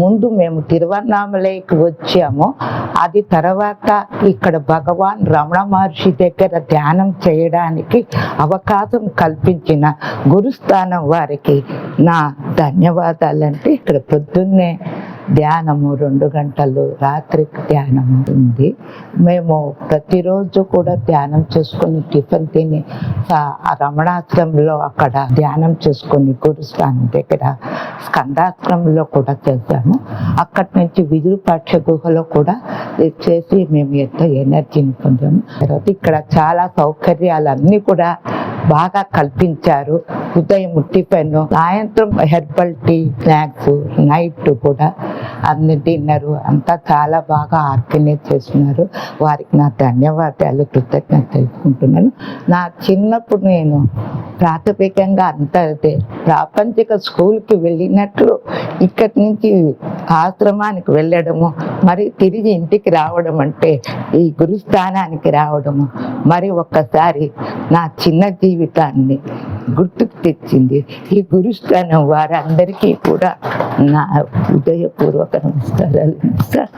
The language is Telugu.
ముందు మేము తిరువన్నామలైకి వచ్చాము. అది తర్వాత ఇక్కడ భగవాన్ రమణ మహర్షి దగ్గర ధ్యానం చేయడానికి అవకాశం కల్పించిన గురుస్థానం వారికి నా ధన్యవాదాలంటే ఇక్కడ పొద్దున్నే ధ్యానము 2 గంటలు, రాత్రి ధ్యానం ఉంది. మేము ప్రతిరోజు కూడా ధ్యానం చేసుకుని టిఫిన్ తిని ఆ రమణాశ్రమంలో అక్కడ ధ్యానం చేసుకుని గురుస్థానం దగ్గర స్కందాశ్రమంలో కూడా చేశాము. అక్కడి నుంచి విరూపాక్ష గుహలో కూడా చేసి మేము ఎంతో ఎనర్జీని పొందాము. తర్వాత ఇక్కడ చాలా సౌకర్యాలన్నీ కూడా బాగా కల్పించారు. ఉదయం టిఫిన్, సాయంత్రం హెర్బల్ టీ, స్నాక్స్, నైట్ కూడా అన్ని డిన్నరు అంతా చాలా బాగా ఆర్గనైజ్ చేస్తున్నారు. వారికి నా ధన్యవాదాలు, కృతజ్ఞత తెలుసుకుంటున్నాను. నా చిన్నప్పుడు నేను ప్రాథమికంగా అంతా ప్రాపంచిక స్కూల్కి వెళ్ళినట్లు ఇక్కడి నుంచి ఆశ్రమానికి వెళ్ళడము, మరి తిరిగి ఇంటికి రావడం అంటే ఈ గురుస్థానానికి రావడము మరి ఒక్కసారి నా చిన్న జీవితాన్ని గుర్తుకు తెచ్చింది. ఈ గురుస్థానం వారందరికీ కూడా నా హృదయపూర్వక నమస్కారాలు సార్.